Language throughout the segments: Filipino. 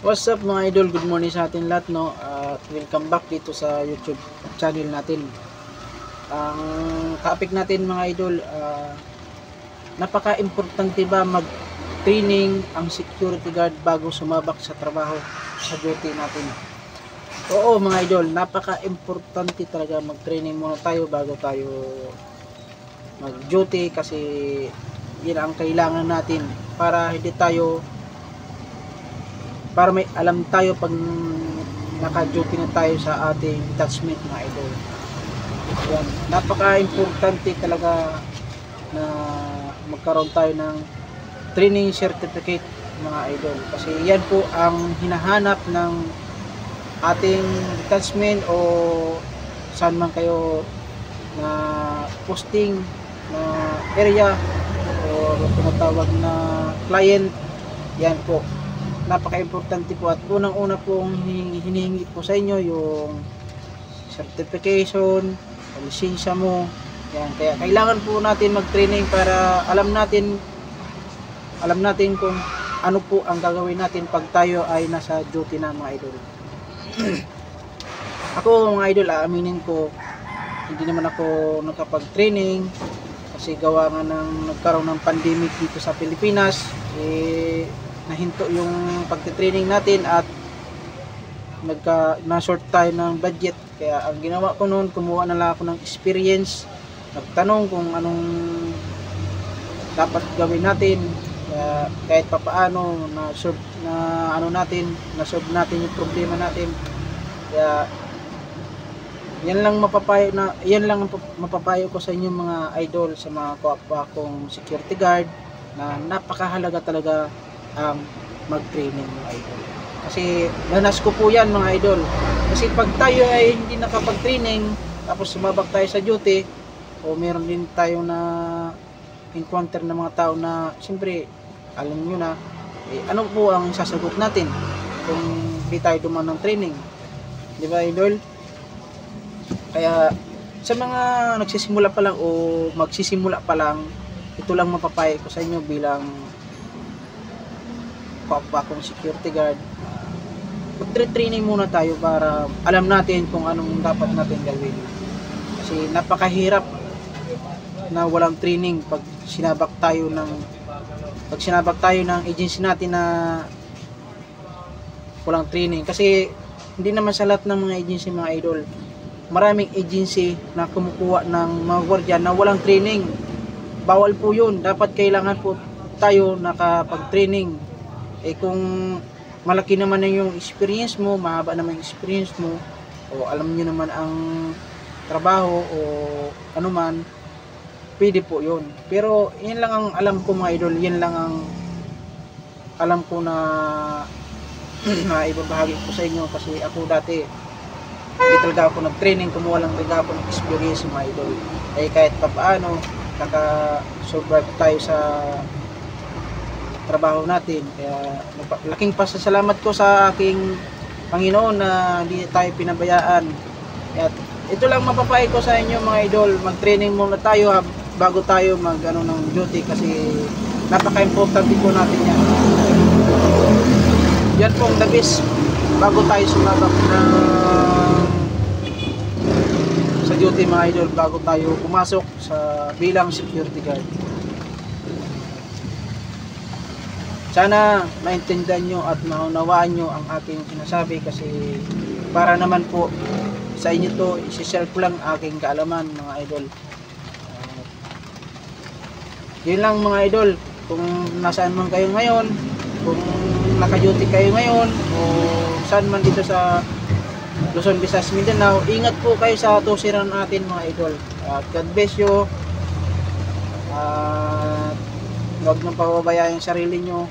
What's up mga idol? Good morning sa atin lahat, no? At welcome back dito sa YouTube channel natin. Ang topic natin mga idol, napaka-importante ba mag-training ang security guard bago sumabak sa trabaho sa duty natin? Oo mga idol, napaka-importante talaga mag-training muna tayo bago tayo mag-duty kasi yun ang kailangan natin para hindi tayo para may alam tayo pag naka-duty na tayo sa ating detachment mga idol. Yan, napaka-importante talaga na magkaroon tayo ng training certificate mga idol. Kasi yan po ang hinahanap ng ating detachment o saan man kayo na posting na area o tinatawag na client. Yan po, napaka-importante po at unang-una pong hinihingi po sa inyo yung certification, lisensya mo. Yan, kaya kailangan po natin mag-training para alam natin kung ano po ang gagawin natin pag tayo ay nasa duty na mga idol. Ako mga idol, aaminin ko, hindi naman ako nakapag-training kasi gawa nga ng nagkaroon ng pandemic dito sa Pilipinas, nahinto yung pagte-training natin at na-short tayo ng budget. Kaya ang ginawa ko noon, kumuha na lang ako ng experience, nagtanong kung anong dapat gawin natin. Kaya kahit papaano na-solve natin yung problema natin. Kaya yan lang mapapayo ko sa inyo mga idol, sa mga kapwa kong security guard, na napakahalaga talaga ang mag-training mga idol. Kasi nanas ko po yan mga idol. Kasi pag tayo ay hindi nakapag-training tapos sumabak tayo sa duty, o meron din tayo na encounter ng mga tao na siyempre alam nyo na ano po ang sasagot natin kung hindi tayo dumaan ng training, di ba idol? Kaya sa mga nagsisimula pa lang o magsisimula pa lang, ito lang mapapayo ko sa inyo bilang kapwa kong security guard. Mag-training muna tayo para alam natin kung anong dapat natin gawin. Kasi napakahirap na walang training pag sinabak tayo ng agency natin na walang training. Kasi hindi naman sa lahat ng mga agency mga idol. Maraming agency na kumukuha ng mga gwardiya na walang training. Bawal po yun. Dapat kailangan po tayo nakapag-training. Kung malaki naman na yung experience mo, mahaba naman yung experience mo, o alam nyo naman ang trabaho o ano man, pwede po yun. Pero yan lang ang alam ko mga idol, yan lang ang alam ko na ibabahagi ko sa inyo. Kasi ako dati hindi talaga ako nag-training, kumuha lang talaga ako ng experience mga idol. Kahit papaano naka-survive tayo sa trabaho natin. Kaya laking pasasalamat ko sa aking Panginoon na hindi tayo pinabayaan. At ito lang mapapayo ko sa inyo mga idol, mag-training muna tayo bago tayo ng duty kasi napaka-importante po natin yan. Yan po ang the best bago tayo sumabak sa duty mga idol, bago tayo pumasok sa bilang security guard. Sana maintindihan nyo at maunawaan nyo ang aking sinasabi kasi para naman po sa inyo to, isi-share ko lang aking kaalaman mga idol. Yun lang mga idol, kung nasaan man kayo ngayon, kung naka-duty kayo ngayon o saan man dito sa Luzon, Visayas, Mindanao, ingat po kayo sa tusiran natin mga idol. At God bless you. At huwag nang pababayaan yung sarili nyo.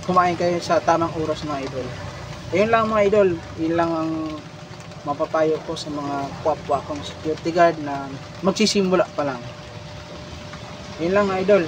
Kumain kayo sa tamang oras mga idol. Ayun lang mga idol, yun lang ang mapapayo ko sa mga kapwa kong security guard na magsisimula pa lang. Yun lang mga idol.